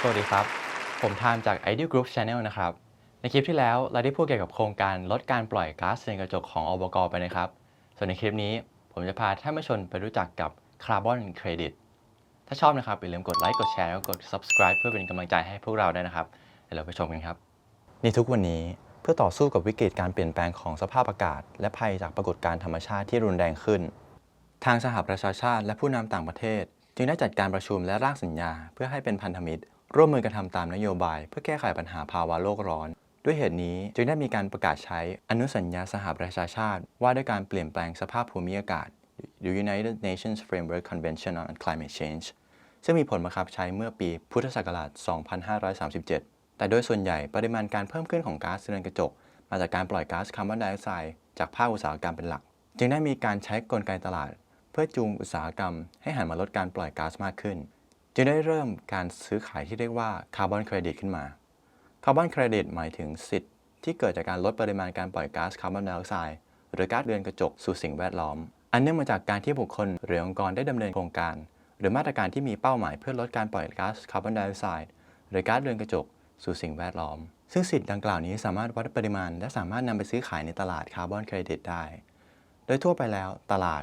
สวัสดีครับผมทามจาก Ideal Group Channel นะครับในคลิปที่แล้วเราได้พูดเกี่ยวกับโครงการลดการปล่อยก๊าซเรือนกระจกของอบกไปนะครับส่วนในคลิปนี้ผมจะพาท่านผู้ชมไปรู้จักกับคาร์บอนเครดิตถ้าชอบนะครับอย่าลืมกดไลค์กดแชร์แล้วกด Subscribe เพื่อเป็นกำลังใจให้พวกเราด้วยนะครับเดี๋ยวเราไปชมกันครับในทุกวันนี้เพื่อต่อสู้กับวิกฤตการเปลี่ยนแปลงของสภาพอากาศและภัยจากปรากฏการณ์ธรรมชาติที่รุนแรงขึ้นทางสหประชาชาติและผู้นำต่างประเทศจึงได้จัดการประชุมและร่างสัญญาเพื่อให้เป็นพันธมิตรร่วมมือกันทำตามนโยบายเพื่อแก้ไขปัญหาภาวะโลกร้อนด้วยเหตุนี้จึงได้มีการประกาศใช้อนุสัญญาสหประชาชาติว่าด้วยการเปลี่ยนแปลงสภาพภูมิอากาศ The United Nations Framework Convention on Climate Change ซึ่งมีผลบังคับใช้เมื่อปีพุทธศักราช 2537 แต่โดยส่วนใหญ่ปริมาณการเพิ่มขึ้นของก๊าซเรือนกระจกมาจากการปล่อยก๊าซคาร์บอนไดออกไซด์จากภาคอุตสาหกรรมเป็นหลักจึงได้มีการใช้กลไกตลาดเพื่อจูงอุตสาหกรรมให้หันมาลดการปล่อยก๊าซมากขึ้นจึงได้เริ่มการซื้อขายที่เรียกว่าคาร์บอนเครดิตขึ้นมาคาร์บอนเครดิตหมายถึงสิทธิ์ที่เกิดจากการลดปริมาณการปล่อยก๊าซคาร์บอนไดออกไซด์หรือก๊าซเรือนกระจกสู่สิ่งแวดล้อมอันเนื่องมาจากการที่บุคคลหรือองค์กรได้ดำเนินโครงการหรือมาตรการที่มีเป้าหมายเพื่อลดการปล่อยก๊าซคาร์บอนไดออกไซด์หรือก๊าซเรือนกระจกสู่สิ่งแวดล้อมซึ่งสิทธิ์ดังกล่าวนี้สามารถวัดปริมาณและสามารถนำไปซื้อขายในตลาดคาร์บอนเครดิตได้โดยทั่วไปแล้วตลาด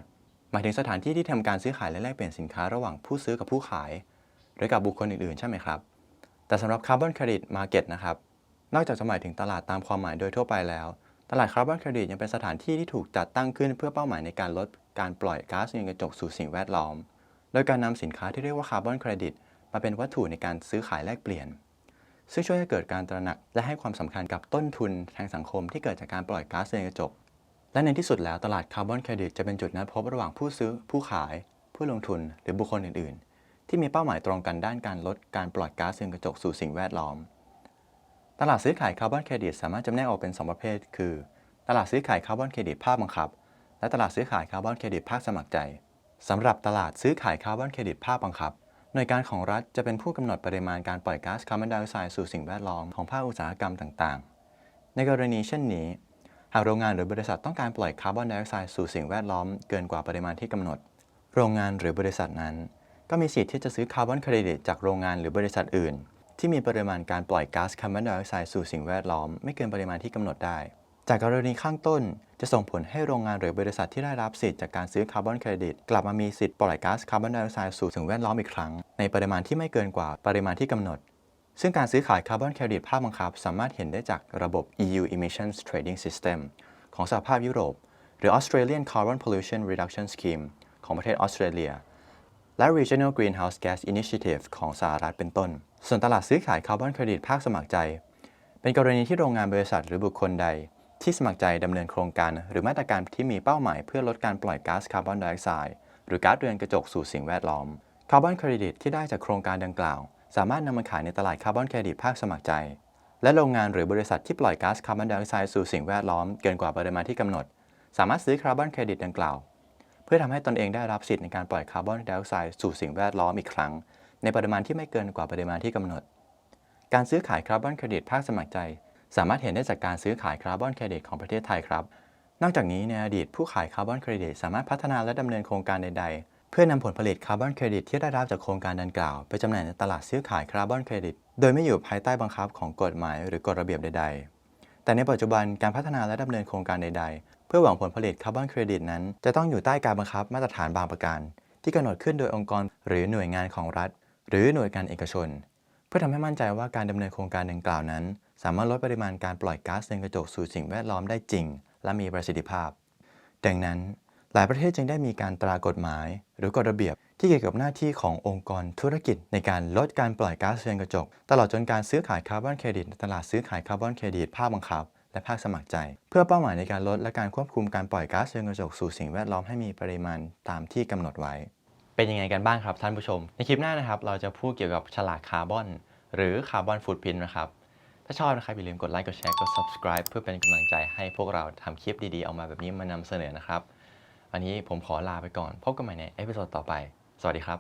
หมายถึงสถานที่ที่ทำการซื้อขายและแลกเปลี่ยนสินค้าระหว่างผู้ซื้อกับผู้ขายหรือกับบุคคลอื่นๆใช่ไหมครับแต่สำหรับคาร์บอนเครดิตมาร์เก็ตนะครับนอกจากจะหมายถึงตลาดตามความหมายโดยทั่วไปแล้วตลาดคาร์บอนเครดิตยังเป็นสถานที่ที่ถูกจัดตั้งขึ้นเพื่อเป้าหมายในการลดการปล่อยก๊าซเรือนกระจกสู่สิ่งแวดล้อมโดยการนำสินค้าที่เรียกว่าคาร์บอนเครดิตมาเป็นวัตถุในการซื้อขายแลกเปลี่ยนซึ่งช่วยให้เกิดการตระหนักและให้ความสำคัญกับต้นทุนทางสังคมที่เกิดจากการปล่อยก๊าซเรือนกระจกและในที่สุดแล้วตลาดคาร์บอนเครดิตจะเป็นจุดนัดพบระหว่างผู้ซื้อผู้ขายผู้ลงทุนหรือบุคคลอื่นๆที่มีเป้าหมายตรงกันด้านการลดการปล่อยก๊าซเรือนกระจกสู่สิ่งแวดล้อมตลาดซื้อขายคาร์บอนเครดิตสามารถจำแนกออกเป็น2ประเภทคือตลาดซื้อขายคาร์บอนเครดิตภาคบังคับและตลาดซื้อขายคาร์บอนเครดิตภาคสมัครใจสำหรับตลาดซื้อขายคาร์บอนเครดิตภาคบังคับหน่วยการของรัฐจะเป็นผู้กำหนดปริมาณการปล่อยก๊าซคาร์บอนไดออกไซด์สู่สิ่งแวดล้อมของภาคอุตสาหกรรมต่างๆในกรณีเช่นนี้หากโรงงานหรือบริษัทต้องการปล่อยคาร์บอนไดออกไซด์สู่สิ่งแวดล้อมเกินกว่าปริมาณที่กำหนดโรงงานหรือบริษัทนั้นก็มีสิทธิ์ที่จะซื้อคาร์บอนเครดิตจากโรงงานหรือบริษัทอื่นที่มีปริมาณการปล่อยก๊าซคาร์บอนไดออกไซด์สู่สิ่งแวดล้อมไม่เกินปริมาณที่กำหนดได้จากกรณีข้างต้นจะส่งผลให้โรงงานหรือบริษัทที่ได้รับสิทธิ์จากการซื้อคาร์บอนเครดิตกลับมามีสิทธิ์ปล่อยก๊าซคาร์บอนไดออกไซด์สู่สิ่งแวดล้อมอีกครั้งในปริมาณที่ไม่เกินกว่าปริมาณที่กำหนดซึ่งการซื้อขายคาร์บอนเครดิตภาคบังคับสามารถเห็นได้จากระบบ EU Emissions Trading System ของสหภาพยุโรปหรือ Australian Carbon Pollution Reduction Scheme ของประเทศออสเตรเลียและ Regional Greenhouse Gas Initiative ของสหรัฐเป็นต้นส่วนตลาดซื้อขายคาร์บอนเครดิตภาคสมัครใจเป็นกรณีที่โรงงานบริษัทหรือบุคคลใดที่สมัครใจดำเนินโครงการหรือมาตรการที่มีเป้าหมายเพื่อลดการปล่อยก๊าซคาร์บอนไดออกไซด์หรือก๊าซเรือนกระจกสู่สิ่งแวดล้อมคาร์บอนเครดิตที่ได้จากโครงการดังกล่าวสามารถนำมาขายในตลาดคาร์บอนเครดิตภาคสมัครใจและโรงงานหรือบริษัทที่ปล่อยก๊าซคาร์บอนไดออกไซด์สู่สิ่งแวดล้อมเกินกว่าปริมาณที่กำหนดสามารถซื้อคาร์บอนเครดิตดังกล่าวเพื่อทำให้ตนเองได้รับสิทธิ์ในการปล่อยคาร์บอนไดออกไซด์สู่สิ่งแวดล้อมอีกครั้งในปริมาณที่ไม่เกินกว่าปริมาณที่กำหนดการซื้อขายคาร์บอนเครดิตภาคสมัครใจสามารถเห็นได้จากการซื้อขายคาร์บอนเครดิตของประเทศไทยครับนอกจากนี้ในอดีตผู้ขายคาร์บอนเครดิตสามารถพัฒนาและดำเนินโครงการใดๆเพื่อนำผลผลิตคาร์บอนเครดิตที่ได้รับจากโครงการดังกล่าวไปจำหน่ายในตลาดซื้อขายคาร์บอนเครดิตโดยไม่อยู่ภายใต้บังคับของกฎหมายหรือกฎระเบียบใดๆแต่ในปัจจุบันการพัฒนาและดำเนินโครงการใดๆเพื่อหวังผลผลิตคาร์บอนเครดิตนั้นจะต้องอยู่ใต้การบังคับมาตรฐานบางประการที่กำหนดขึ้นโดยองค์กรหรือหน่วยงานของรัฐหรือหน่วยงานเอกชนเพื่อทำให้มั่นใจว่าการดำเนินโครงการดังกล่าวนั้นสามารถลดปริมาณการปล่อยก๊าซเรือนกระจกสู่สิ่งแวดล้อมได้จริงและมีประสิทธิภาพดังนั้นหลายประเทศจึงได้มีการตรากฎหมายหรือกฎระเบียบที่เกี่ยวกับหน้าที่ขององค์กรธุรกิจในการลดการปล่อยก๊าซเรือนกระจกตลอดจนการซื้อขายคาร์บอนเครดิตในตลาดซื้อขายคาร์บอนเครดิตภาคบังคับและภาคสมัครใจเพื่อเป้าหมายในการลดและการควบคุมการปล่อยก๊าซเรือนกระจกสู่สิ่งแวดล้อมให้มีปริมาณตามที่กำหนดไว้เป็นยังไงกันบ้างครับท่านผู้ชมในคลิปหน้านะครับเราจะพูดเกี่ยวกับฉลากคาร์บอนหรือคาร์บอนฟุตพริ้นท์นะครับถ้าชอบนะครับอย่าลืมกดไลค์กดแชร์กด Subscribe เพื่อเป็นกำลังใจให้พวกเราทำคลิปดีๆออกมาแบบนี้มานำเสนอนะครับวันนี้ผมขอลาไปก่อนพบกันใหม่ในเอพิโซดต่อไปสวัสดีครับ